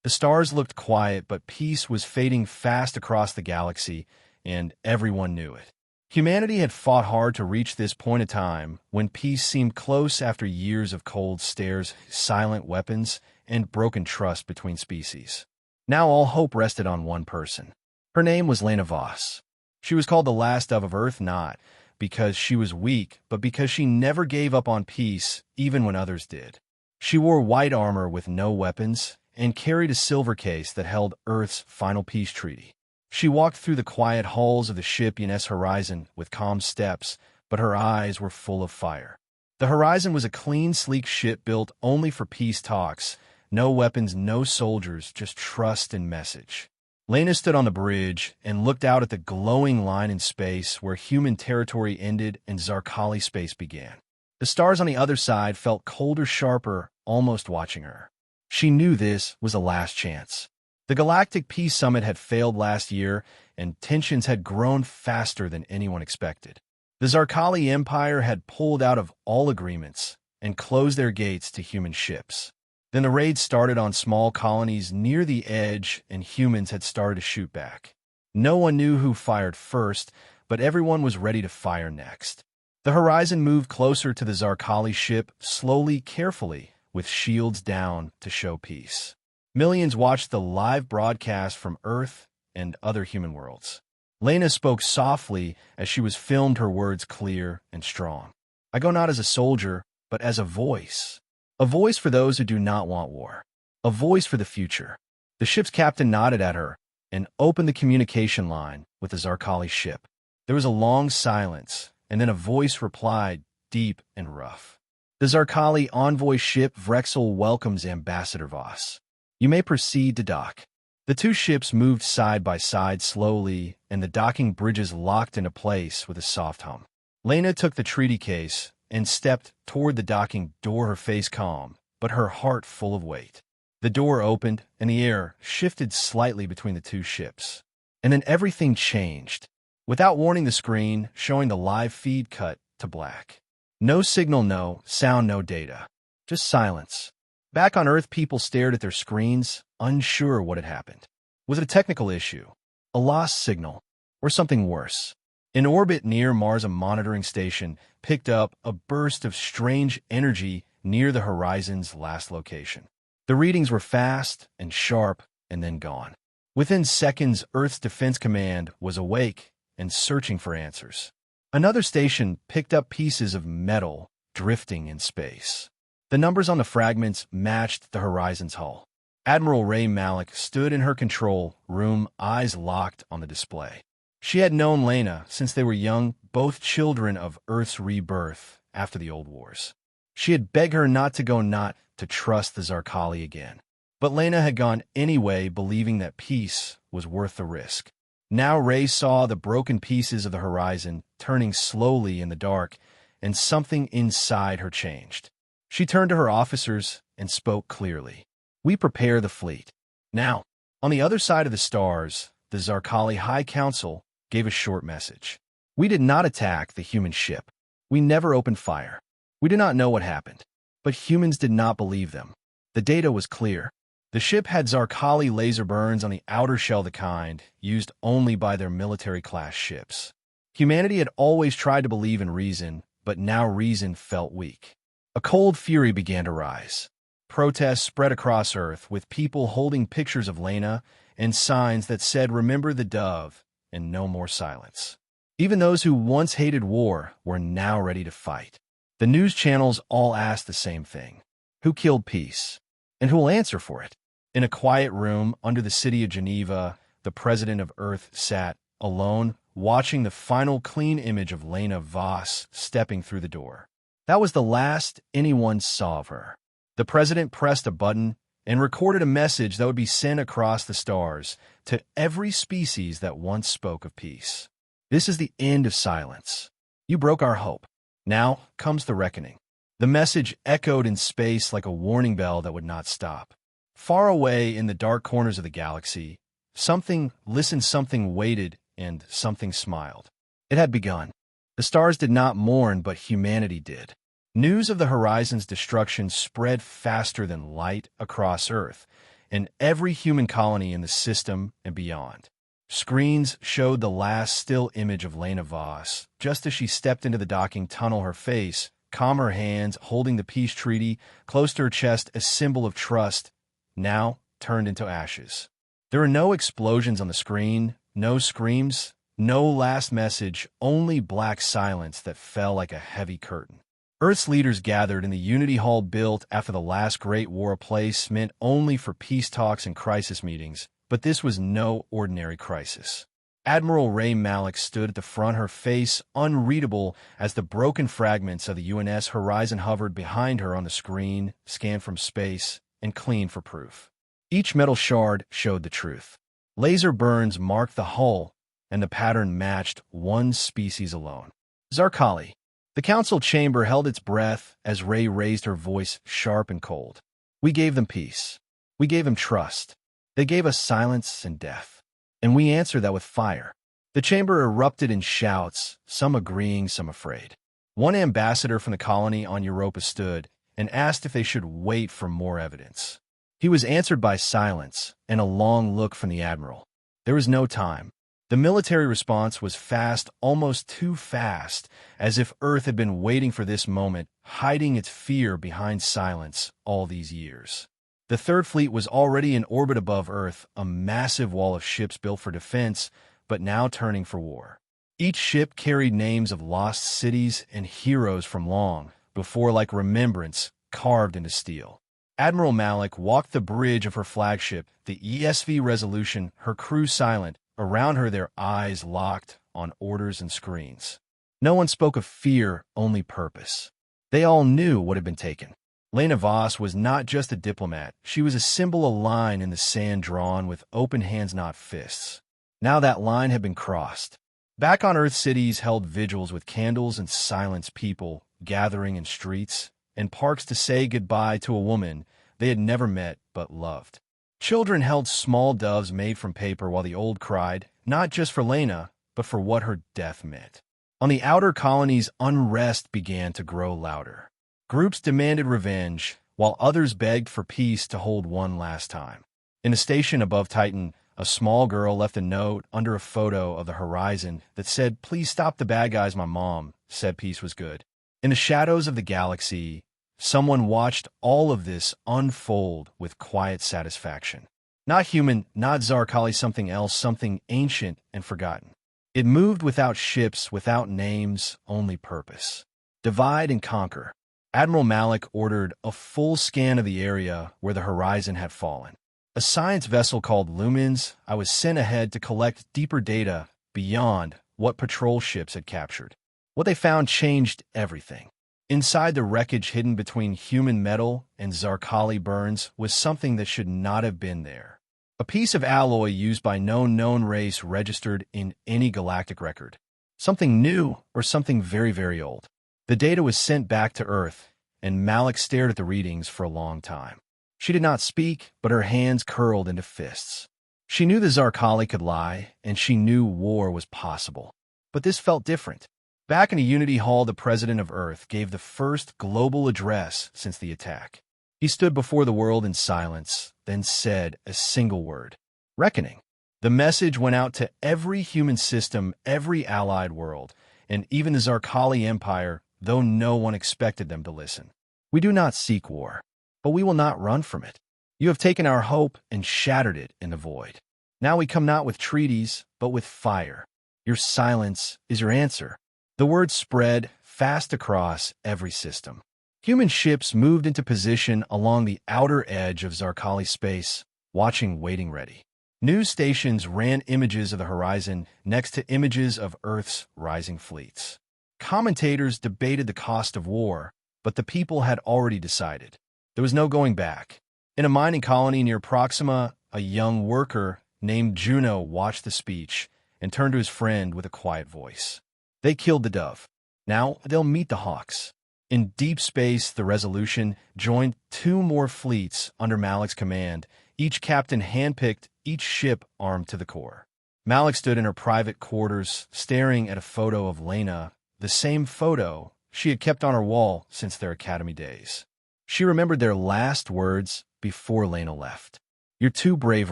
The stars looked quiet, but peace was fading fast across the galaxy, and everyone knew it. Humanity had fought hard to reach this point of time when peace seemed close after years of cold stares, silent weapons, and broken trust between species. Now all hope rested on one person. Her name was Lena Voss. She was called the last dove of Earth not because she was weak, but because she never gave up on peace, even when others did. She wore white armor with no weapons and carried a silver case that held Earth's final peace treaty. She walked through the quiet halls of the ship UNS Horizon with calm steps, but her eyes were full of fire. The Horizon was a clean, sleek ship built only for peace talks. No weapons, no soldiers, just trust and message. Lena stood on the bridge and looked out at the glowing line in space where human territory ended and Zarkali space began. The stars on the other side felt colder, sharper, almost watching her. She knew this was a last chance. The Galactic Peace Summit had failed last year, and tensions had grown faster than anyone expected. The Zarkali Empire had pulled out of all agreements and closed their gates to human ships. Then the raids started on small colonies near the edge, and humans had started to shoot back. No one knew who fired first, but everyone was ready to fire next. The Horizon moved closer to the Zarkali ship, slowly, carefully, with shields down to show peace. Millions watched the live broadcast from Earth and other human worlds. Lena spoke softly as she was filmed, her words clear and strong. I go not as a soldier, but as a voice. A voice for those who do not want war. A voice for the future. The ship's captain nodded at her and opened the communication line with the Zarkali ship. There was a long silence, and then a voice replied, deep and rough. The Zarkali envoy ship Vrexel welcomes Ambassador Voss. You may proceed to dock. The two ships moved side by side slowly, and the docking bridges locked into place with a soft hum. Lena took the treaty case and stepped toward the docking door, her face calm, but her heart full of weight. The door opened, and the air shifted slightly between the two ships. And then everything changed. Without warning, the screen showing the live feed cut to black. No signal, no sound, no data. Just silence. Back on Earth, people stared at their screens, unsure what had happened. Was it a technical issue, a lost signal, or something worse? In orbit near Mars, a monitoring station picked up a burst of strange energy near the Horizon's last location. The readings were fast and sharp and then gone. Within seconds, Earth's Defense Command was awake and searching for answers. Another station picked up pieces of metal drifting in space. The numbers on the fragments matched the Horizon's hull. Admiral Ray Malik stood in her control room, eyes locked on the display. She had known Lena since they were young, both children of Earth's rebirth after the old wars. She had begged her not to go, not to trust the Zarkali again. But Lena had gone anyway, believing that peace was worth the risk. Now Ray saw the broken pieces of the Horizon turning slowly in the dark, and something inside her changed. She turned to her officers and spoke clearly. We prepare the fleet. Now, on the other side of the stars, the Zarkali High Council gave a short message. We did not attack the human ship. We never opened fire. We did not know what happened. But humans did not believe them. The data was clear. The ship had Zarkali laser burns on the outer shell, the kind used only by their military-class ships. Humanity had always tried to believe in reason, but now reason felt weak. A cold fury began to rise. Protests spread across Earth, with people holding pictures of Lena and signs that said, "Remember the dove," and no more silence. Even those who once hated war were now ready to fight. The news channels all asked the same thing. Who killed peace? And who will answer for it? In a quiet room under the city of Geneva, the president of Earth sat alone, watching the final clean image of Lena Voss stepping through the door. That was the last anyone saw of her. The president pressed a button and recorded a message that would be sent across the stars to every species that once spoke of peace. This is the end of silence. You broke our hope. Now comes the reckoning. The message echoed in space like a warning bell that would not stop. Far away in the dark corners of the galaxy, something listened, something waited, and something smiled. It had begun. The stars did not mourn, but humanity did. News of the Horizon's destruction spread faster than light across Earth, and every human colony in the system and beyond. Screens showed the last still image of Lena Voss, just as she stepped into the docking tunnel, her face, calm, her hands holding the peace treaty close to her chest, a symbol of trust, now turned into ashes. There were no explosions on the screen, no screams, no last message, only black silence that fell like a heavy curtain. Earth's leaders gathered in the Unity Hall built after the last Great War, a place meant only for peace talks and crisis meetings, but this was no ordinary crisis. Admiral Ray Malik stood at the front, her face unreadable as the broken fragments of the UNS Horizon hovered behind her on the screen, scanned from space and cleaned for proof. Each metal shard showed the truth. Laser burns marked the hull, and the pattern matched one species alone. Zarkali. The council chamber held its breath as Ray raised her voice, sharp and cold. We gave them peace. We gave them trust. They gave us silence and death. And we answered that with fire. The chamber erupted in shouts, some agreeing, some afraid. One ambassador from the colony on Europa stood and asked if they should wait for more evidence. He was answered by silence and a long look from the admiral. There was no time. The military response was fast, almost too fast, as if Earth had been waiting for this moment, hiding its fear behind silence all these years. The Third Fleet was already in orbit above Earth, a massive wall of ships built for defense, but now turning for war. Each ship carried names of lost cities and heroes from long before, like remembrance, carved into steel. Admiral Malik walked the bridge of her flagship, the ESV Resolution, her crew silent, around her their eyes locked on orders and screens. No one spoke of fear, only purpose. They all knew what had been taken. Lena Voss was not just a diplomat, she was a symbol, a line in the sand drawn with open hands, not fists. Now that line had been crossed. Back on Earth, cities held vigils with candles and silence, people gathering in streets and parks to say goodbye to a woman they had never met but loved. Children held small doves made from paper while the old cried, not just for Lena, but for what her death meant. On the outer colonies, unrest began to grow louder. Groups demanded revenge, while others begged for peace to hold one last time. In a station above Titan, a small girl left a note under a photo of the horizon that said, "Please stop the bad guys, my mom said peace was good." In the shadows of the galaxy, someone watched all of this unfold with quiet satisfaction. Not human, not Zarkali, something else, something ancient and forgotten. It moved without ships, without names, only purpose. Divide and conquer. Admiral Malik ordered a full scan of the area where the horizon had fallen. A science vessel called Lumens, I was sent ahead to collect deeper data beyond what patrol ships had captured. What they found changed everything. Inside the wreckage, hidden between human metal and Zarkali burns, was something that should not have been there. A piece of alloy used by no known race registered in any galactic record. Something new or something very, very old. The data was sent back to Earth, and Malik stared at the readings for a long time. She did not speak, but her hands curled into fists. She knew the Zarkali could lie, and she knew war was possible. But this felt different. Back in a Unity Hall, the president of Earth gave the first global address since the attack. He stood before the world in silence, then said a single word: reckoning. The message went out to every human system, every allied world, and even the Zarkali Empire, though no one expected them to listen. We do not seek war, but we will not run from it. You have taken our hope and shattered it in the void. Now we come not with treaties, but with fire. Your silence is your answer. The word spread fast across every system. Human ships moved into position along the outer edge of Zarkali space, watching, waiting ready. News stations ran images of the horizon next to images of Earth's rising fleets. Commentators debated the cost of war, but the people had already decided. There was no going back. In a mining colony near Proxima, a young worker named Juno watched the speech and turned to his friend with a quiet voice. They killed the dove. Now they'll meet the hawks. In deep space, the Resolution joined 2 more fleets under Malik's command, each captain handpicked, each ship armed to the core. Malik stood in her private quarters, staring at a photo of Lena, the same photo she had kept on her wall since their academy days. She remembered their last words before Lena left. You're too brave,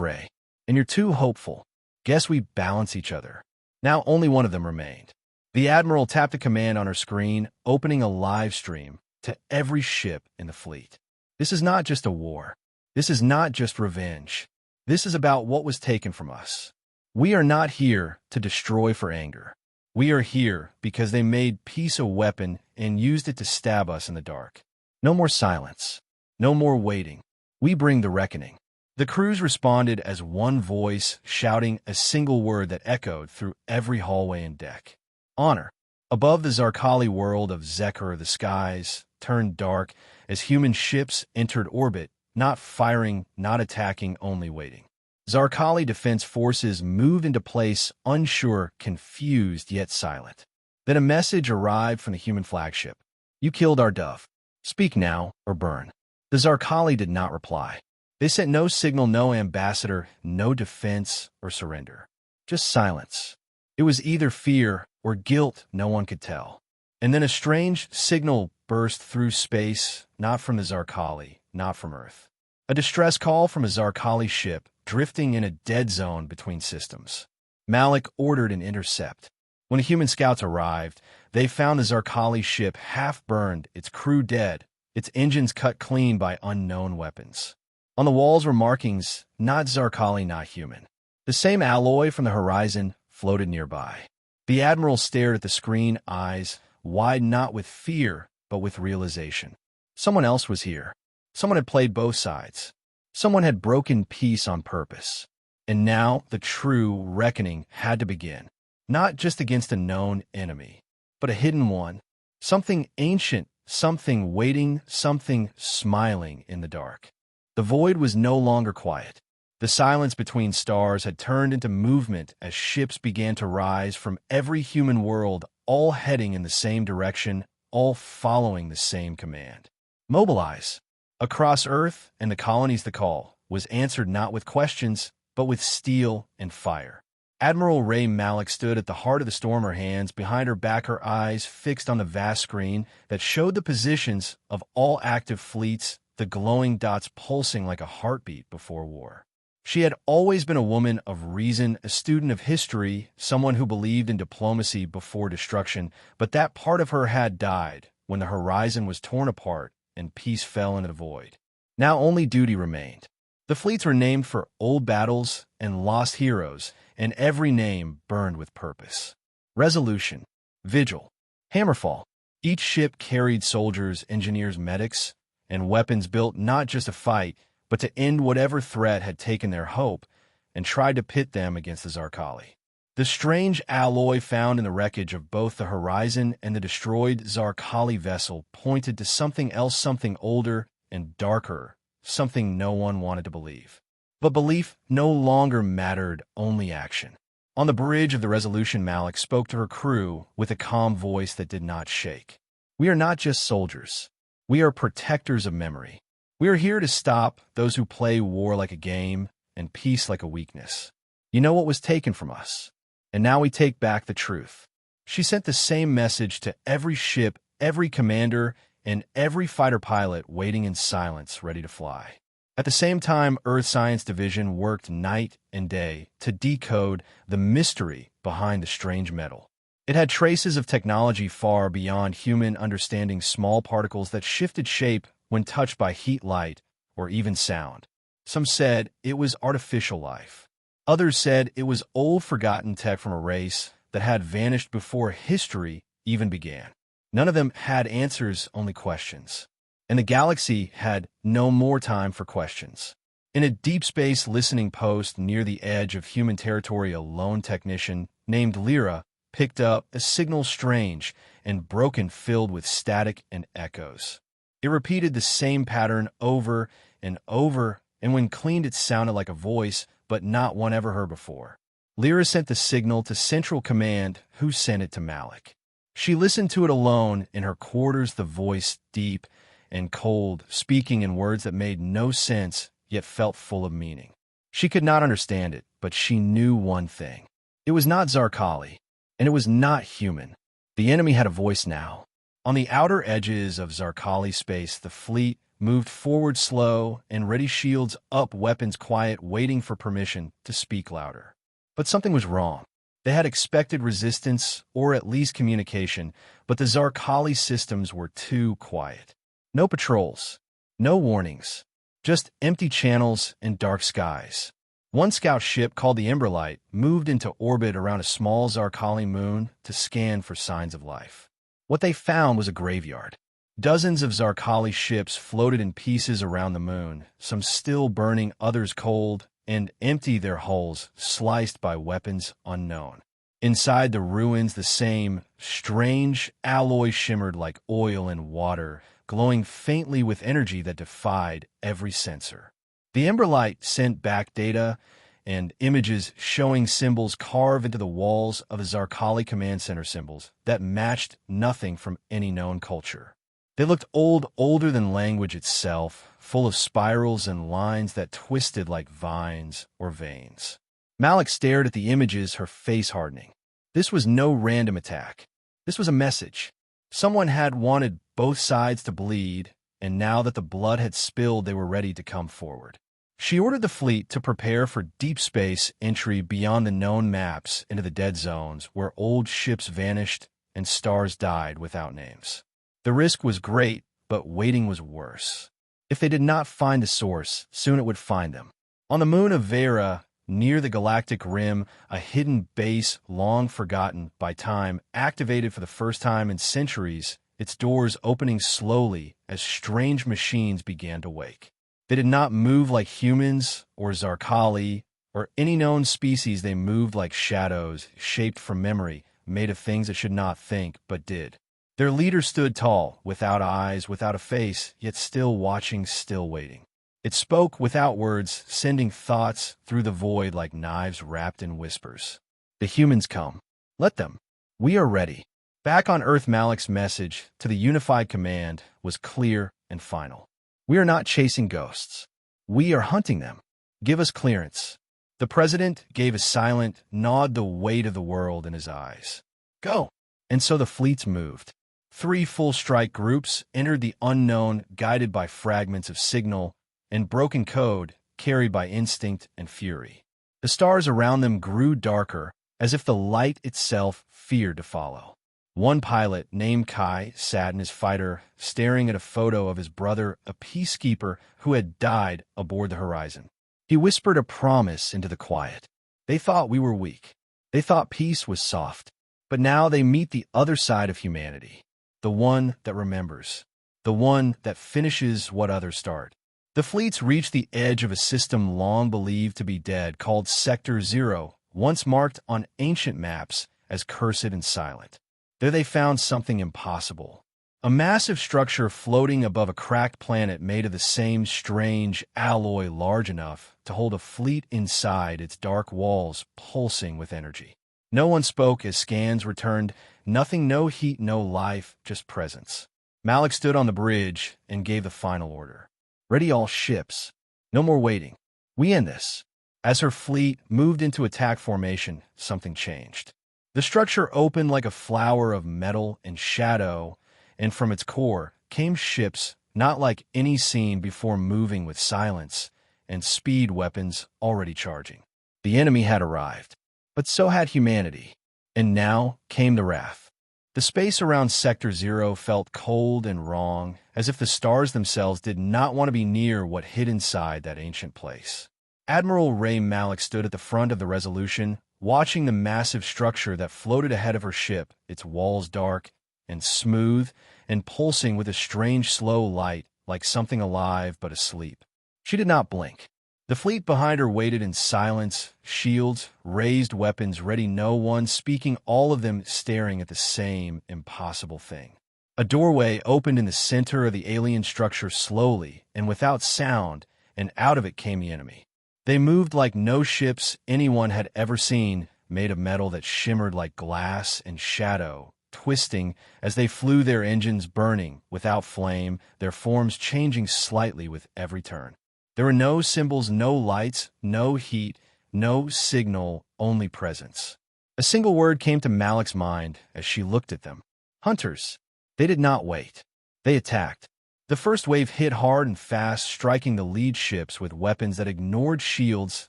Ray. And you're too hopeful. Guess we balance each other. Now only one of them remained. The Admiral tapped a command on her screen, opening a live stream to every ship in the fleet. This is not just a war. This is not just revenge. This is about what was taken from us. We are not here to destroy for anger. We are here because they made peace a weapon and used it to stab us in the dark. No more silence. No more waiting. We bring the reckoning. The crews responded as one voice, shouting a single word that echoed through every hallway and deck. Honor. Above the Zarkali world of Zekor, the skies turned dark as human ships entered orbit, not firing, not attacking, only waiting. Zarkali defense forces moved into place, unsure, confused, yet silent. Then a message arrived from the human flagship. You killed our dove. Speak now or burn. The Zarkali did not reply. They sent no signal, no ambassador, no defense or surrender. Just silence. It was either fear or guilt, no one could tell. And then a strange signal burst through space, not from the Zarkali, not from Earth. A distress call from a Zarkali ship, drifting in a dead zone between systems. Malik ordered an intercept. When the human scouts arrived, they found the Zarkali ship half-burned, its crew dead, its engines cut clean by unknown weapons. On the walls were markings, not Zarkali, not human. The same alloy from the horizon floated nearby. The Admiral stared at the screen, eyes wide not with fear, but with realization. Someone else was here. Someone had played both sides. Someone had broken peace on purpose. And now the true reckoning had to begin. Not just against a known enemy, but a hidden one. Something ancient, something waiting, something smiling in the dark. The void was no longer quiet. The silence between stars had turned into movement as ships began to rise from every human world, all heading in the same direction, all following the same command. Mobilize. Across Earth and the colonies, the call was answered not with questions, but with steel and fire. Admiral Ray Malik stood at the heart of the storm, her hands behind her back, her eyes fixed on the vast screen that showed the positions of all active fleets, the glowing dots pulsing like a heartbeat before war. She had always been a woman of reason, a student of history, someone who believed in diplomacy before destruction, but that part of her had died when the horizon was torn apart and peace fell into the void. Now only duty remained. The fleets were named for old battles and lost heroes, and every name burned with purpose. Resolution, Vigil, Hammerfall. Each ship carried soldiers, engineers, medics, and weapons built not just to fight, but to end whatever threat had taken their hope and tried to pit them against the Zarkali. The strange alloy found in the wreckage of both the Horizon and the destroyed Zarkali vessel pointed to something else, something older and darker, something no one wanted to believe. But belief no longer mattered, only action. On the bridge of the Resolution, Malik spoke to her crew with a calm voice that did not shake. We are not just soldiers. We are protectors of memory. We are here to stop those who play war like a game and peace like a weakness. You know what was taken from us, and now we take back the truth. She sent the same message to every ship, every commander, and every fighter pilot waiting in silence, ready to fly. At the same time, Earth Science Division worked night and day to decode the mystery behind the strange metal. It had traces of technology far beyond human understanding, small particles that shifted shape when touched by heat, light, or even sound. Some said it was artificial life. Others said it was old, forgotten tech from a race that had vanished before history even began. None of them had answers, only questions. And the galaxy had no more time for questions. In a deep space listening post near the edge of human territory, a lone technician named Lyra picked up a signal strange and broken, filled with static and echoes. It repeated the same pattern over and over, and when cleaned it sounded like a voice, but not one ever heard before. Lyra sent the signal to Central Command, who sent it to Malik. She listened to it alone in her quarters, the voice deep and cold, speaking in words that made no sense, yet felt full of meaning. She could not understand it, but she knew one thing. It was not Zarkali, and it was not human. The enemy had a voice now. On the outer edges of Zarkali space, the fleet moved forward slow and ready, shields up, weapons quiet, waiting for permission to speak louder. But something was wrong. They had expected resistance, or at least communication, but the Zarkali systems were too quiet. No patrols, no warnings, just empty channels and dark skies. One scout ship called the Emberlight moved into orbit around a small Zarkali moon to scan for signs of life. What they found was a graveyard. Dozens of Zarkali ships floated in pieces around the moon, some still burning, others cold and empty, their hulls sliced by weapons unknown. Inside the ruins, the same strange alloy shimmered like oil and water, glowing faintly with energy that defied every sensor. The Emberlight sent back data and images showing symbols carved into the walls of the Zarkali command center, symbols that matched nothing from any known culture. They looked old, older than language itself, full of spirals and lines that twisted like vines or veins. Malik stared at the images, her face hardening. This was no random attack. This was a message. Someone had wanted both sides to bleed, and now that the blood had spilled, they were ready to come forward. She ordered the fleet to prepare for deep space entry beyond the known maps into the dead zones where old ships vanished and stars died without names. The risk was great, but waiting was worse. If they did not find the source, soon it would find them. On the moon of Vera, near the galactic rim, a hidden base long forgotten by time activated for the first time in centuries, its doors opening slowly as strange machines began to wake. They did not move like humans or Zarkali or any known species. They moved like shadows, shaped from memory, made of things that should not think but did. Their leader stood tall, without eyes, without a face, yet still watching, still waiting. It spoke without words, sending thoughts through the void like knives wrapped in whispers. The humans come. Let them. We are ready. Back on Earth, Malik's message to the unified command was clear and final. We are not chasing ghosts. We are hunting them. Give us clearance. The president gave a silent nod, the weight of the world in his eyes. Go. And so the fleets moved. 3 full strike groups entered the unknown, guided by fragments of signal and broken code carried by instinct and fury. The stars around them grew darker, as if the light itself feared to follow. One pilot, named Kai, sat in his fighter, staring at a photo of his brother, a peacekeeper who had died aboard the horizon. He whispered a promise into the quiet. They thought we were weak. They thought peace was soft. But now they meet the other side of humanity. The one that remembers. The one that finishes what others start. The fleets reached the edge of a system long believed to be dead, called Sector 0, once marked on ancient maps as cursed and silent. There they found something impossible. A massive structure floating above a cracked planet made of the same strange alloy, large enough to hold a fleet inside, its dark walls pulsing with energy. No one spoke as scans returned. Nothing, no heat, no life, just presence. Malik stood on the bridge and gave the final order. Ready all ships. No more waiting. We end this. As her fleet moved into attack formation, something changed. The structure opened like a flower of metal and shadow, and from its core came ships not like any seen before, moving with silence and speed, weapons already charging. The enemy had arrived, but so had humanity. And now came the wrath. The space around Sector 0 felt cold and wrong, as if the stars themselves did not want to be near what hid inside that ancient place. Admiral Ray Malik stood at the front of the Resolution, watching the massive structure that floated ahead of her ship, its walls dark and smooth and pulsing with a strange slow light, like something alive but asleep. She did not blink. The fleet behind her waited in silence, shields, raised weapons ready, no one speaking, all of them staring at the same impossible thing. A doorway opened in the center of the alien structure slowly and without sound, and out of it came the enemy. They moved like no ships anyone had ever seen, made of metal that shimmered like glass and shadow, twisting as they flew, their engines burning without flame, their forms changing slightly with every turn. There were no symbols, no lights, no heat, no signal, only presence. A single word came to Malik's mind as she looked at them. Hunters. They did not wait. They attacked. The first wave hit hard and fast, striking the lead ships with weapons that ignored shields,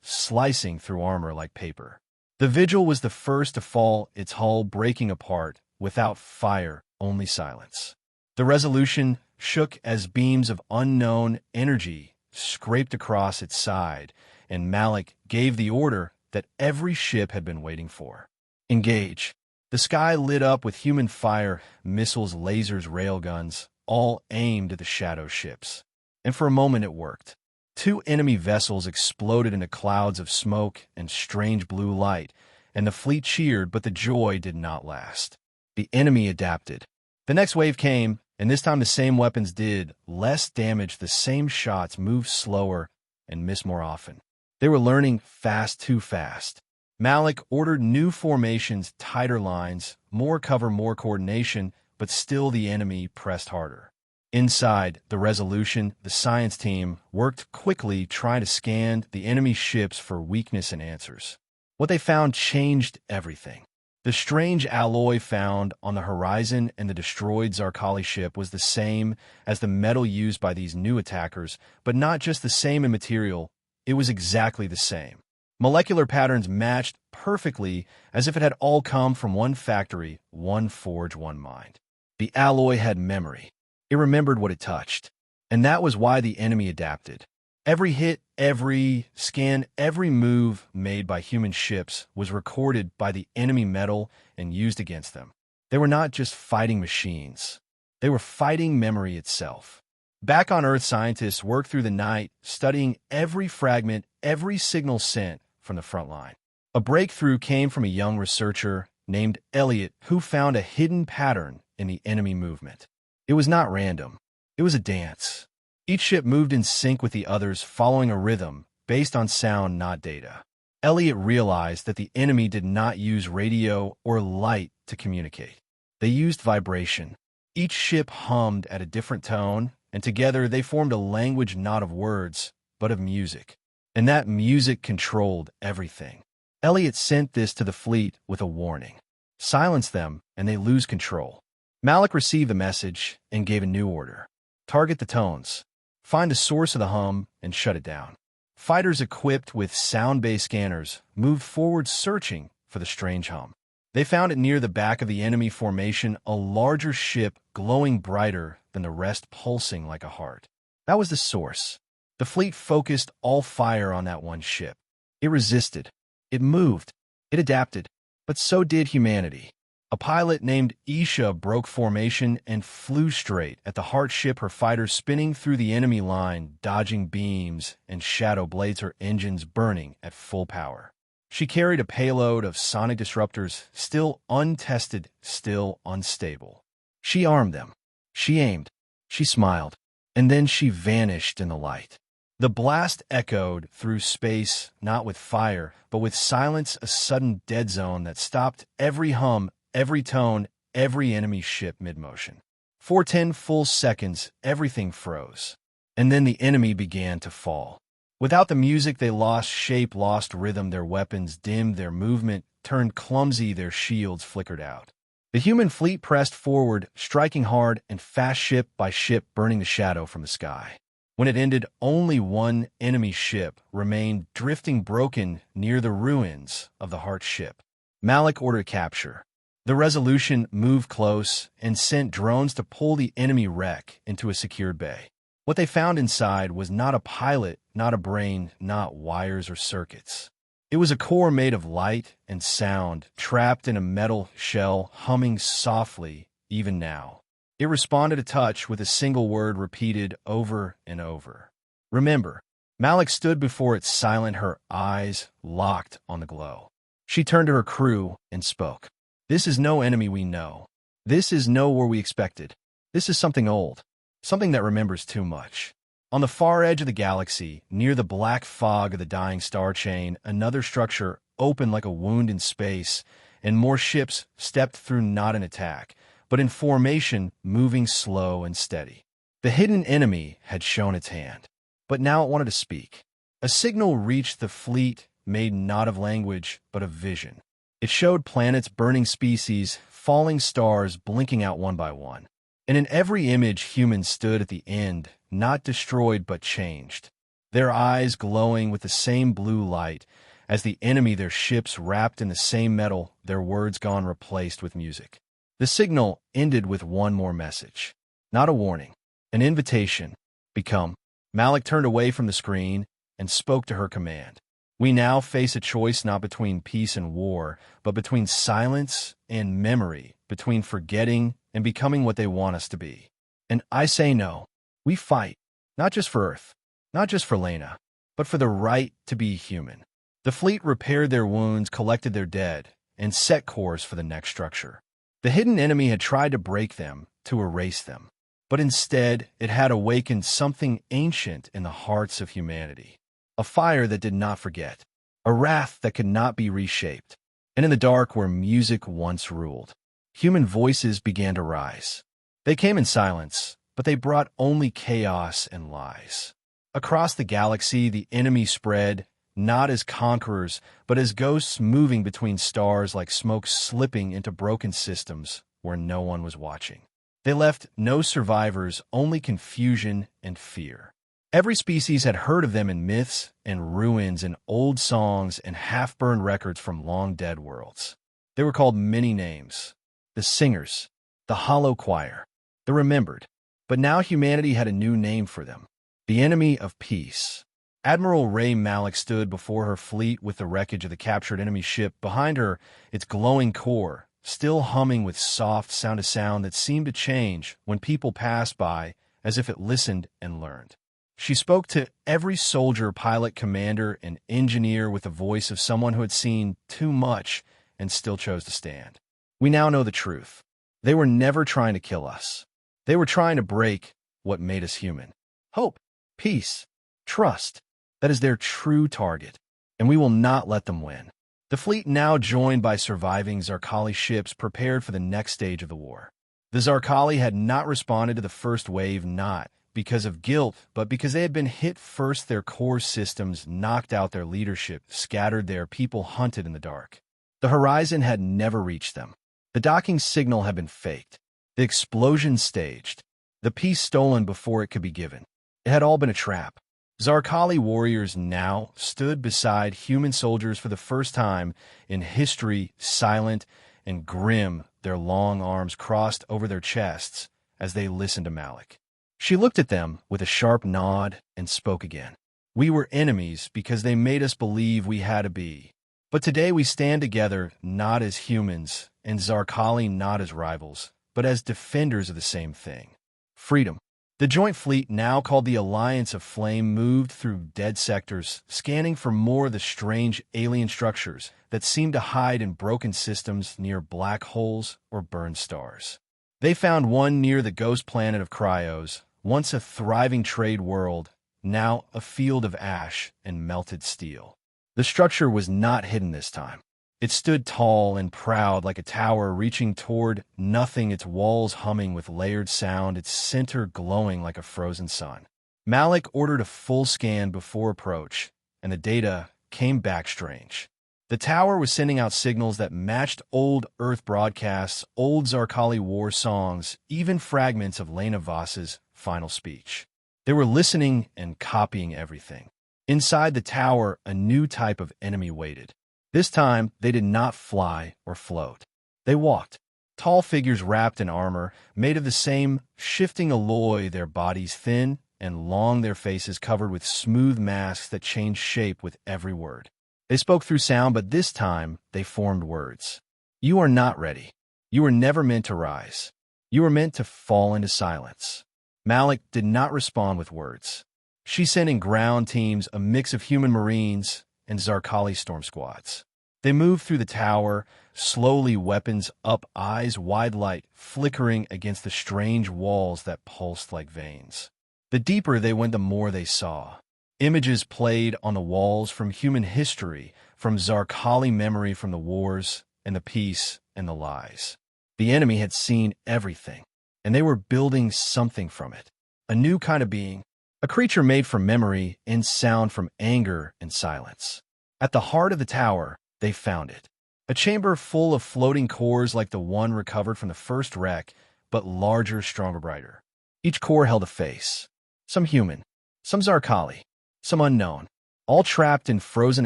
slicing through armor like paper. The Vigil was the first to fall, its hull breaking apart, without fire, only silence. The Resolution shook as beams of unknown energy scraped across its side, and Malik gave the order that every ship had been waiting for. Engage. The sky lit up with human fire, missiles, lasers, railguns, all aimed at the shadow ships. And for a moment it worked. 2 enemy vessels exploded into clouds of smoke and strange blue light, and the fleet cheered, but the joy did not last. The enemy adapted. The next wave came, and this time the same weapons did less damage, the same shots moved slower and missed more often. They were learning fast too fast. Malik ordered new formations, tighter lines, more cover, more coordination, but still the enemy pressed harder. Inside the Resolution, the science team worked quickly, trying to scan the enemy ships for weakness and answers. What they found changed everything. The strange alloy found on the horizon and the destroyed Zarkali ship was the same as the metal used by these new attackers, but not just the same in material, it was exactly the same. Molecular patterns matched perfectly, as if it had all come from one factory, one forge, one mind. The alloy had memory. It remembered what it touched. And that was why the enemy adapted. Every hit, every scan, every move made by human ships was recorded by the enemy metal and used against them. They were not just fighting machines. They were fighting memory itself. Back on Earth, scientists worked through the night, studying every fragment, every signal sent from the front line. A breakthrough came from a young researcher named Elliot, who found a hidden pattern in the enemy movement. It was not random. It was a dance. Each ship moved in sync with the others, following a rhythm based on sound, not data. Elliot realized that the enemy did not use radio or light to communicate. They used vibration. Each ship hummed at a different tone, and together they formed a language not of words, but of music. And that music controlled everything. Elliot sent this to the fleet with a warning. Silence them, and they lose control. Malik received the message and gave a new order. Target the tones. Find the source of the hum and shut it down. Fighters equipped with sound-based scanners moved forward searching for the strange hum. They found it near the back of the enemy formation, a larger ship glowing brighter than the rest, pulsing like a heart. That was the source. The fleet focused all fire on that one ship. It resisted. It moved. It adapted. But so did humanity. A pilot named Isha broke formation and flew straight at the heart ship, her fighters spinning through the enemy line, dodging beams and shadow blades, her engines burning at full power. She carried a payload of sonic disruptors, still untested, still unstable. She armed them. She aimed. She smiled. And then she vanished in the light. The blast echoed through space, not with fire, but with silence, a sudden dead zone that stopped every hum, every tone, every enemy ship mid-motion. For 10 full seconds, everything froze. And then the enemy began to fall. Without the music, they lost shape, lost rhythm, their weapons dimmed, their movement turned clumsy, their shields flickered out. The human fleet pressed forward, striking hard and fast, ship by ship, burning the shadow from the sky. When it ended, only one enemy ship remained, drifting broken near the ruins of the heart ship. Malik ordered capture. The Resolution moved close and sent drones to pull the enemy wreck into a secured bay. What they found inside was not a pilot, not a brain, not wires or circuits. It was a core made of light and sound, trapped in a metal shell, humming softly, even now. It responded to touch with a single word repeated over and over. Remember. Malik stood before it silent, her eyes locked on the glow. She turned to her crew and spoke. This is no enemy we know. This is no war we expected. This is something old, something that remembers too much. On the far edge of the galaxy, near the black fog of the dying star chain, another structure opened like a wound in space, and more ships stepped through, not in attack, but in formation, moving slow and steady. The hidden enemy had shown its hand, but now it wanted to speak. A signal reached the fleet, made not of language, but of vision. It showed planets, burning species, falling stars blinking out one by one. And in every image, humans stood at the end, not destroyed but changed, their eyes glowing with the same blue light as the enemy, their ships wrapped in the same metal, their words gone replaced with music. The signal ended with one more message. Not a warning, an invitation. Become. Malik turned away from the screen and spoke to her command. We now face a choice not between peace and war, but between silence and memory, between forgetting and becoming what they want us to be. And I say no. We fight, not just for Earth, not just for Lena, but for the right to be human. The fleet repaired their wounds, collected their dead, and set course for the next structure. The hidden enemy had tried to break them, to erase them, but instead it had awakened something ancient in the hearts of humanity. A fire that did not forget, a wrath that could not be reshaped. And in the dark where music once ruled, human voices began to rise. They came in silence, but they brought only chaos and lies. Across the galaxy, the enemy spread, not as conquerors, but as ghosts moving between stars like smoke slipping into broken systems where no one was watching. They left no survivors, only confusion and fear. Every species had heard of them in myths and ruins and old songs and half-burned records from long-dead worlds. They were called many names. The singers, the hollow choir, the remembered. But now humanity had a new name for them. The enemy of peace. Admiral Ray Malik stood before her fleet with the wreckage of the captured enemy ship behind her, its glowing core, still humming with soft sound that seemed to change when people passed by, as if it listened and learned. She spoke to every soldier, pilot, commander, and engineer with the voice of someone who had seen too much and still chose to stand. We now know the truth. They were never trying to kill us. They were trying to break what made us human. Hope, peace, trust. That is their true target, and we will not let them win. The fleet, now joined by surviving Zarkali ships, prepared for the next stage of the war. The Zarkali had not responded to the first wave, not because of guilt, but because they had been hit first. Their core systems knocked out, their leadership scattered, their people hunted in the dark. The horizon had never reached them. The docking signal had been faked, the explosion staged, the peace stolen before it could be given. It had all been a trap. Zarkali warriors now stood beside human soldiers for the first time in history, silent and grim, their long arms crossed over their chests as they listened to Malik. She looked at them with a sharp nod and spoke again. We were enemies because they made us believe we had to be. But today we stand together not as humans, and Zarkali not as rivals, but as defenders of the same thing. Freedom. The joint fleet, now called the Alliance of Flame, moved through dead sectors, scanning for more of the strange alien structures that seemed to hide in broken systems near black holes or burned stars. They found one near the ghost planet of Cryos, once a thriving trade world, now a field of ash and melted steel. The structure was not hidden this time. It stood tall and proud like a tower reaching toward nothing, its walls humming with layered sound, its center glowing like a frozen sun. Malik ordered a full scan before approach, and the data came back strange. The tower was sending out signals that matched old Earth broadcasts, old Zarkali war songs, even fragments of Lena Voss's final speech. They were listening and copying everything. Inside the tower, a new type of enemy waited. This time, they did not fly or float. They walked. Tall figures wrapped in armor, made of the same shifting alloy, their bodies thin and long, their faces covered with smooth masks that changed shape with every word. They spoke through sound, but this time they formed words. You are not ready. You were never meant to rise. You were meant to fall into silence. Malik did not respond with words. She sent in ground teams, a mix of human marines and Zarkali storm squads. They moved through the tower, slowly, weapons up, eyes wide, light flickering against the strange walls that pulsed like veins. The deeper they went, the more they saw. Images played on the walls from human history, from Zarkali memory, from the wars and the peace and the lies. The enemy had seen everything, and they were building something from it. A new kind of being, a creature made from memory and sound, from anger and silence. At the heart of the tower, they found it. A chamber full of floating cores like the one recovered from the first wreck, but larger, stronger, brighter. Each core held a face. Some human, some Zarkali, some unknown, all trapped in frozen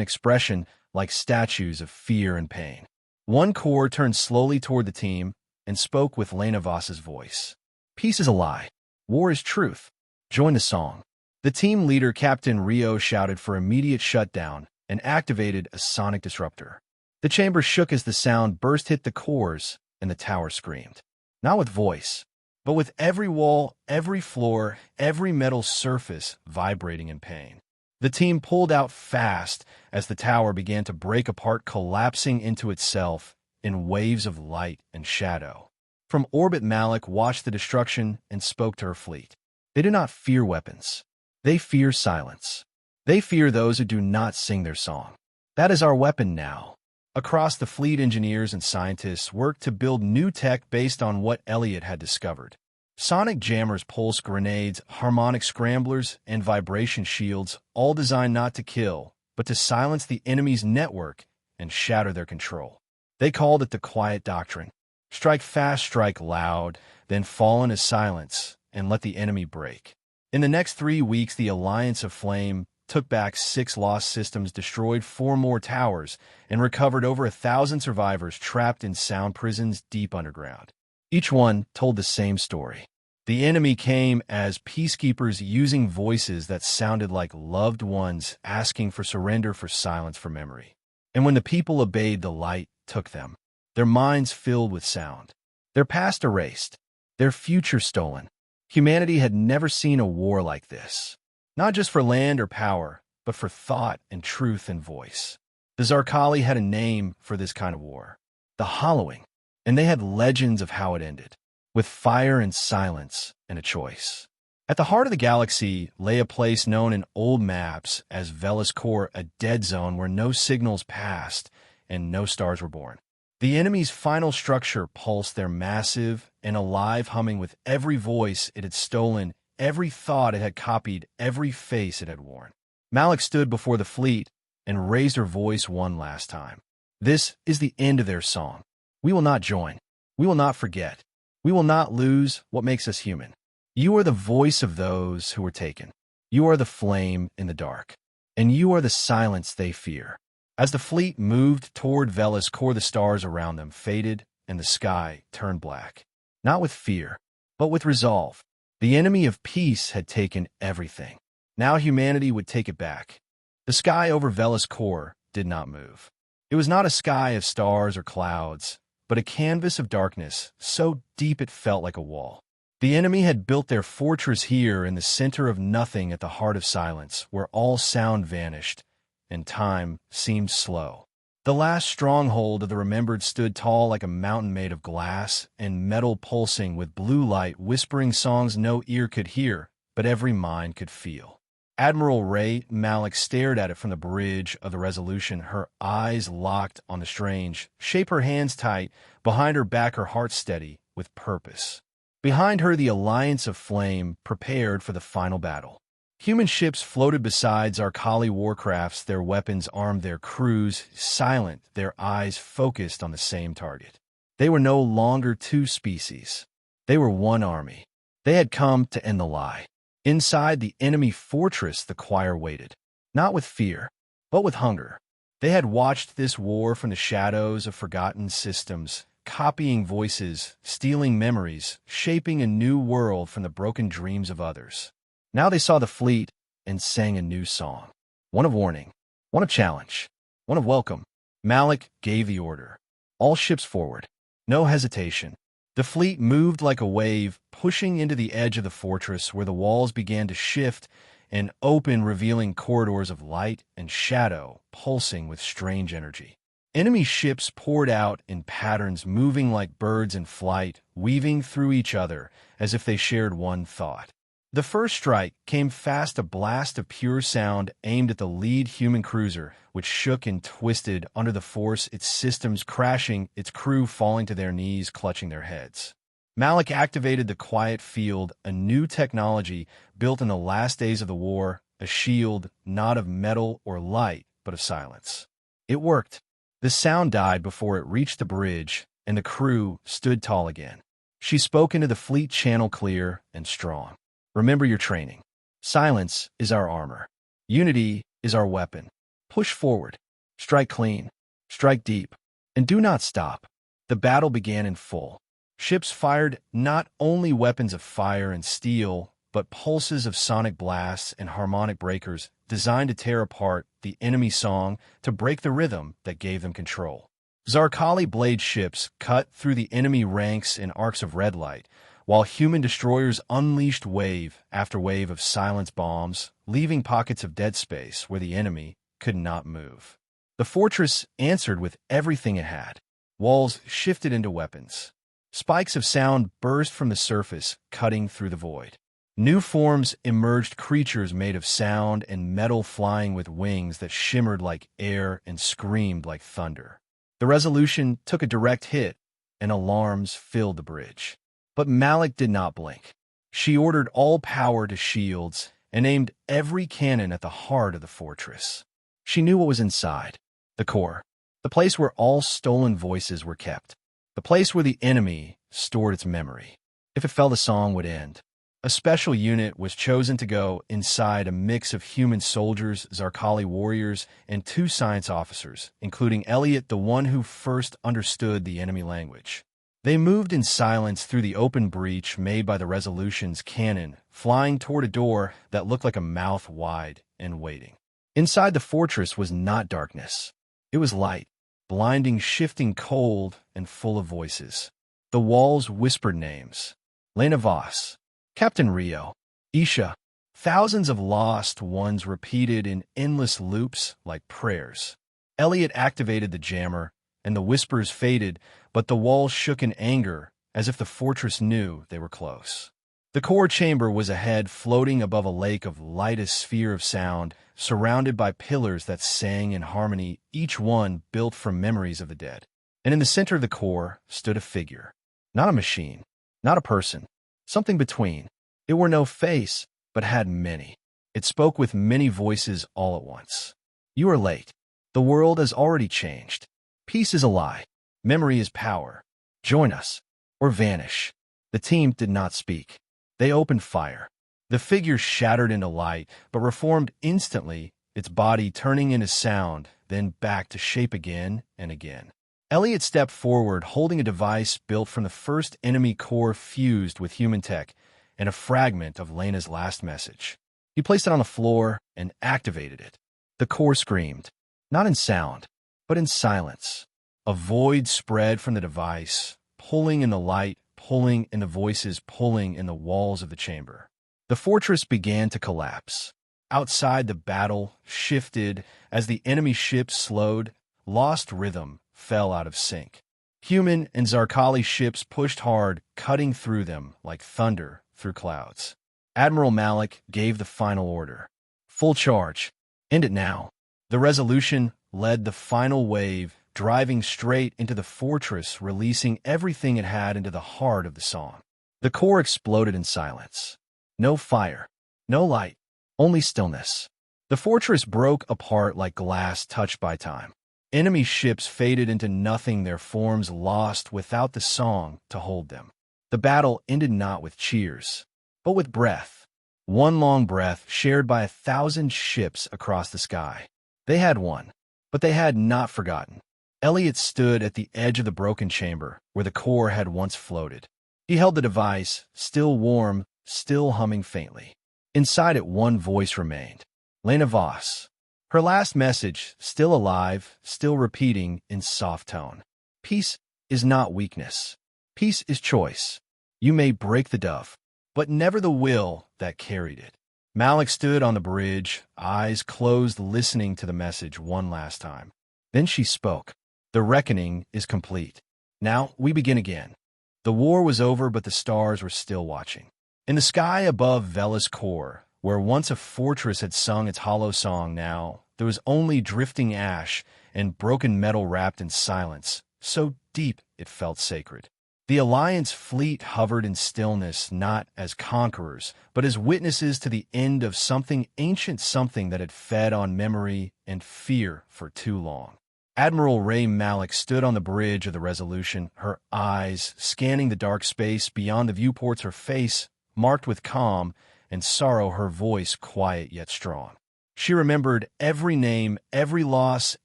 expression like statues of fear and pain. One core turned slowly toward the team and spoke with Lena Voss's voice. Peace is a lie. War is truth. Join the song. The team leader, Captain Rio, shouted for immediate shutdown and activated a sonic disruptor. The chamber shook as the sound burst hit the cores, and the tower screamed. Not with voice, but with every wall, every floor, every metal surface vibrating in pain. The team pulled out fast as the tower began to break apart, collapsing into itself in waves of light and shadow. From orbit, Malik watched the destruction and spoke to her fleet. They do not fear weapons. They fear silence. They fear those who do not sing their song. That is our weapon now. Across the fleet, engineers and scientists worked to build new tech based on what Elliot had discovered. Sonic jammers, pulse grenades, harmonic scramblers, and vibration shields, all designed not to kill, but to silence the enemy's network and shatter their control. They called it the quiet doctrine. Strike fast, strike loud, then fall into silence and let the enemy break. In the next 3 weeks, the Alliance of Flame took back 6 lost systems, destroyed 4 more towers, and recovered over 1,000 survivors trapped in sound prisons deep underground. Each one told the same story. The enemy came as peacekeepers, using voices that sounded like loved ones asking for surrender, for silence, for memory. And when the people obeyed, the light took them, their minds filled with sound, their past erased, their future stolen. Humanity had never seen a war like this, not just for land or power, but for thought and truth and voice. The Zarkali had a name for this kind of war, the Hollowing, and they had legends of how it ended, with fire and silence and a choice. At the heart of the galaxy lay a place known in old maps as Velis Core, a dead zone where no signals passed and no stars were born. The enemy's final structure pulsed there, massive and alive, humming with every voice it had stolen, every thought it had copied, every face it had worn. Malik stood before the fleet and raised her voice one last time. This is the end of their song. We will not join. We will not forget. We will not lose what makes us human. You are the voice of those who were taken. You are the flame in the dark, and you are the silence they fear. As the fleet moved toward Velis Core, the stars around them faded and the sky turned black. Not with fear, but with resolve. The enemy of peace had taken everything. Now humanity would take it back. The sky over Velis Core did not move. It was not a sky of stars or clouds, but a canvas of darkness so deep it felt like a wall. The enemy had built their fortress here in the center of nothing, at the heart of silence, where all sound vanished and time seemed slow. The last stronghold of the remembered stood tall like a mountain made of glass and metal, pulsing with blue light, whispering songs no ear could hear, but every mind could feel. Admiral Ray Malik stared at it from the bridge of the Resolution, her eyes locked on the strange shape, her hands tight behind her back, her heart steady with purpose. Behind her, the Alliance of Flame prepared for the final battle. Human ships floated beside Zarkali warcrafts, their weapons armed, their crews silent, their eyes focused on the same target. They were no longer two species. They were one army. They had come to end the lie. Inside the enemy fortress, the choir waited, not with fear, but with hunger. They had watched this war from the shadows of forgotten systems, copying voices, stealing memories, shaping a new world from the broken dreams of others. Now they saw the fleet and sang a new song, one of warning, one of challenge, one of welcome. Malik gave the order. All ships forward. No hesitation. The fleet moved like a wave, pushing into the edge of the fortress, where the walls began to shift and open, revealing corridors of light and shadow, pulsing with strange energy. Enemy ships poured out in patterns, moving like birds in flight, weaving through each other as if they shared one thought. The first strike came fast, a blast of pure sound aimed at the lead human cruiser, which shook and twisted under the force, its systems crashing, its crew falling to their knees, clutching their heads. Malik activated the quiet field, a new technology built in the last days of the war, a shield not of metal or light, but of silence. It worked. The sound died before it reached the bridge, and the crew stood tall again. She spoke into the fleet channel clear and strong. Remember your training. Silence is our armor. Unity is our weapon. Push forward. Strike clean. Strike deep. And do not stop. The battle began in full. Ships fired not only weapons of fire and steel, but pulses of sonic blasts and harmonic breakers designed to tear apart the enemy song to break the rhythm that gave them control. Zarkali blade ships cut through the enemy ranks in arcs of red light, while human destroyers unleashed wave after wave of silence bombs, leaving pockets of dead space where the enemy could not move. The fortress answered with everything it had. Walls shifted into weapons. Spikes of sound burst from the surface, cutting through the void. New forms emerged, creatures made of sound and metal flying with wings that shimmered like air and screamed like thunder. The Resolution took a direct hit, and alarms filled the bridge. But Malik did not blink. She ordered all power to shields and aimed every cannon at the heart of the fortress. She knew what was inside. The core. The place where all stolen voices were kept. The place where the enemy stored its memory. If it fell, the song would end. A special unit was chosen to go inside, a mix of human soldiers, Zarkali warriors, and 2 science officers, including Elliot, the one who first understood the enemy language. They moved in silence through the open breach made by the Resolution's cannon, flying toward a door that looked like a mouth wide and waiting. Inside the fortress was not darkness. It was light, blinding, shifting, cold, and full of voices. The walls whispered names. Lena Voss, Captain Rio, Isha. Thousands of lost ones repeated in endless loops like prayers. Elliot activated the jammer, and the whispers faded, but the walls shook in anger, as if the fortress knew they were close. The core chamber was ahead, floating above a lake of lightest sphere of sound, surrounded by pillars that sang in harmony, each one built from memories of the dead. And in the center of the core stood a figure. Not a machine, not a person, something between. It wore no face, but had many. It spoke with many voices all at once. You are late. The world has already changed. Peace is a lie. Memory is power. Join us, or vanish. The team did not speak. They opened fire. The figure shattered into light, but reformed instantly, its body turning into sound, then back to shape again and again. Elliot stepped forward, holding a device built from the first enemy core fused with human tech, and a fragment of Lena's last message. He placed it on the floor and activated it. The core screamed, not in sound, but in silence. A void spread from the device, pulling in the light, pulling in the voices, pulling in the walls of the chamber. The fortress began to collapse. Outside, the battle shifted as the enemy ships slowed, lost rhythm, fell out of sync. Human and Zarkali ships pushed hard, cutting through them like thunder through clouds. Admiral Malik gave the final order. Full charge. End it now. The Resolution led the final wave, driving straight into the fortress, releasing everything it had into the heart of the song. The core exploded in silence. No fire, no light, only stillness. The fortress broke apart like glass touched by time. Enemy ships faded into nothing, their forms lost without the song to hold them. The battle ended not with cheers, but with breath. One long breath shared by 1,000 ships across the sky. They had won, but they had not forgotten. Elliot stood at the edge of the broken chamber where the core had once floated. He held the device, still warm, still humming faintly. Inside it, one voice remained. Lena Voss. Her last message, still alive, still repeating in soft tone. Peace is not weakness. Peace is choice. You may break the dove, but never the will that carried it. Malik stood on the bridge, eyes closed, listening to the message one last time. Then she spoke. The reckoning is complete. Now we begin again. The war was over, but the stars were still watching. In the sky above Vela's core, where once a fortress had sung its hollow song, now there was only drifting ash and broken metal wrapped in silence, so deep it felt sacred. The Alliance fleet hovered in stillness, not as conquerors, but as witnesses to the end of something ancient, something that had fed on memory and fear for too long. Admiral Ray Malik stood on the bridge of the Resolution, her eyes scanning the dark space beyond the viewports, her face marked with calm and sorrow, her voice quiet yet strong. She remembered every name, every loss,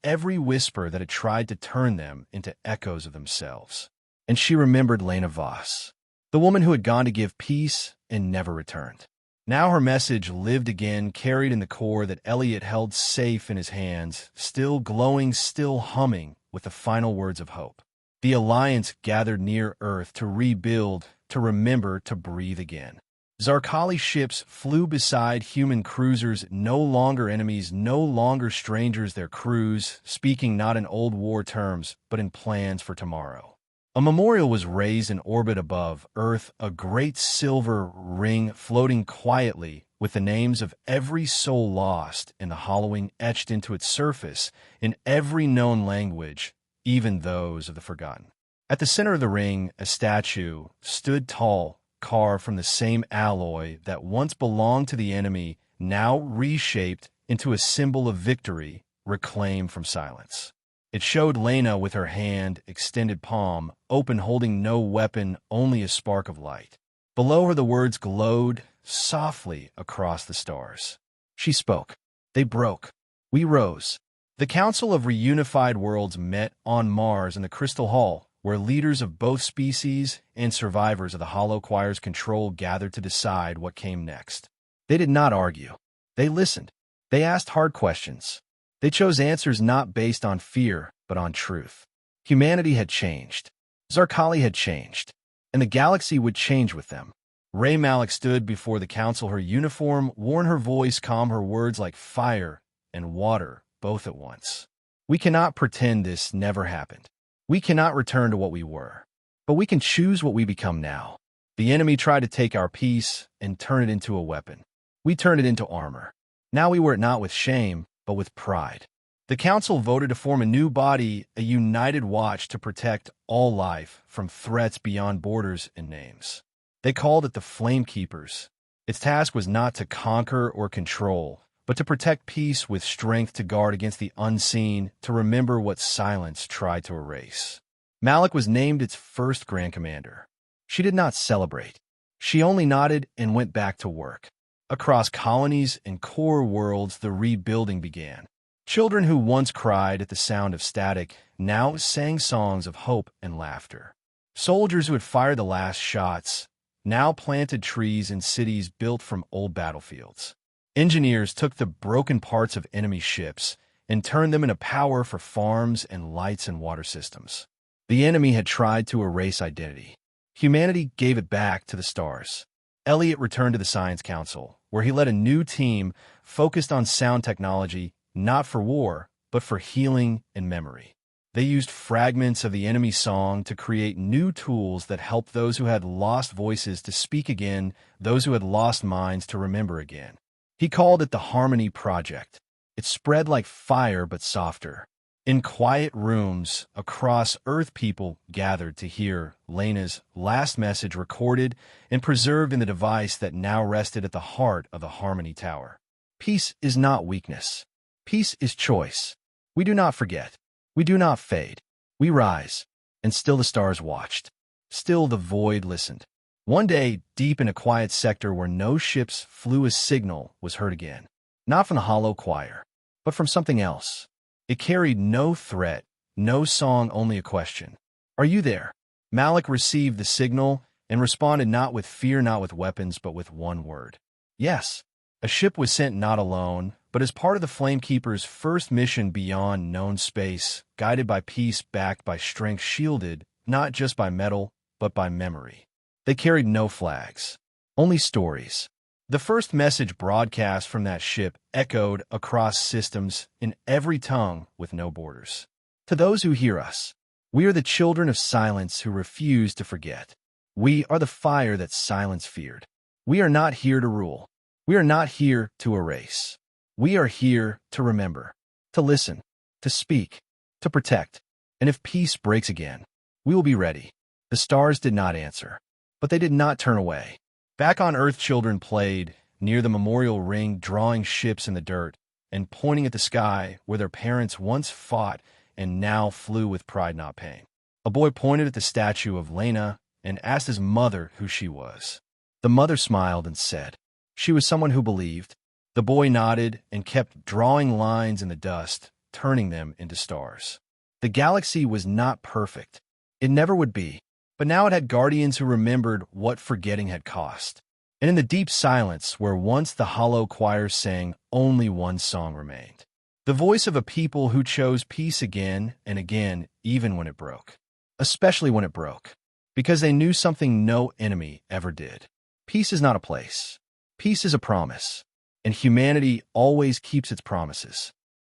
every whisper that had tried to turn them into echoes of themselves. And she remembered Lena Voss, the woman who had gone to give peace and never returned. Now her message lived again, carried in the core that Elliot held safe in his hands, still glowing, still humming with the final words of hope. The Alliance gathered near Earth to rebuild, to remember, to breathe again. Zarkali ships flew beside human cruisers, no longer enemies, no longer strangers, their crews speaking not in old war terms, but in plans for tomorrow. A memorial was raised in orbit above Earth, a great silver ring floating quietly with the names of every soul lost in the hollowing etched into its surface in every known language, even those of the forgotten. At the center of the ring, a statue stood tall, carved from the same alloy that once belonged to the enemy, now reshaped into a symbol of victory reclaimed from silence. It showed Lena with her hand, extended palm, open, holding no weapon, only a spark of light. Below her the words glowed softly across the stars. She spoke. They broke. We rose. The Council of Reunified Worlds met on Mars in the Crystal Hall, where leaders of both species and survivors of the Hollow Choir's control gathered to decide what came next. They did not argue. They listened. They asked hard questions. They chose answers not based on fear, but on truth. Humanity had changed. Zarkali had changed. And the galaxy would change with them. Ray Malik stood before the council, her uniform worn, her voice calm, her words like fire and water, both at once. We cannot pretend this never happened. We cannot return to what we were. But we can choose what we become now. The enemy tried to take our peace and turn it into a weapon. We turned it into armor. Now we wear it not with shame, but with pride. The council voted to form a new body, a united watch to protect all life from threats beyond borders and names. They called it the Flame Keepers. Its task was not to conquer or control, but to protect peace with strength, to guard against the unseen, to remember what silence tried to erase. Malik was named its first Grand Commander. She did not celebrate. She only nodded and went back to work. Across colonies and core worlds, the rebuilding began. Children who once cried at the sound of static now sang songs of hope and laughter. Soldiers who had fired the last shots now planted trees in cities built from old battlefields. Engineers took the broken parts of enemy ships and turned them into power for farms and lights and water systems. The enemy had tried to erase identity. Humanity gave it back to the stars. Elliot returned to the Science Council, where he led a new team focused on sound technology, not for war, but for healing and memory. They used fragments of the enemy song to create new tools that helped those who had lost voices to speak again, those who had lost minds to remember again. He called it the Harmony Project. It spread like fire, but softer. In quiet rooms across Earth, people gathered to hear Lena's last message recorded and preserved in the device that now rested at the heart of the Harmony Tower. Peace is not weakness. Peace is choice. We do not forget. We do not fade. We rise. And still the stars watched. Still the void listened. One day, deep in a quiet sector where no ships flew, a signal was heard again. Not from the Hollow Choir, but from something else. It carried no threat, no song, only a question. Are you there? Malik received the signal and responded not with fear, not with weapons, but with one word. Yes. A ship was sent not alone, but as part of the Flamekeeper's first mission beyond known space, guided by peace, backed by strength, shielded not just by metal, but by memory. They carried no flags, only stories. The first message broadcast from that ship echoed across systems in every tongue with no borders. To those who hear us, we are the children of silence who refuse to forget. We are the fire that silence feared. We are not here to rule. We are not here to erase. We are here to remember, to listen, to speak, to protect. And if peace breaks again, we will be ready. The stars did not answer, but they did not turn away. Back on Earth, children played near the memorial ring, drawing ships in the dirt and pointing at the sky where their parents once fought and now flew with pride, not pain. A boy pointed at the statue of Lena and asked his mother who she was. The mother smiled and said, "She was someone who believed." The boy nodded and kept drawing lines in the dust, turning them into stars. The galaxy was not perfect. It never would be. But now it had guardians who remembered what forgetting had cost. And in the deep silence where once the hollow choirs sang, only one song remained. The voice of a people who chose peace again and again, even when it broke. Especially when it broke. Because they knew something no enemy ever did. Peace is not a place. Peace is a promise. And humanity always keeps its promises.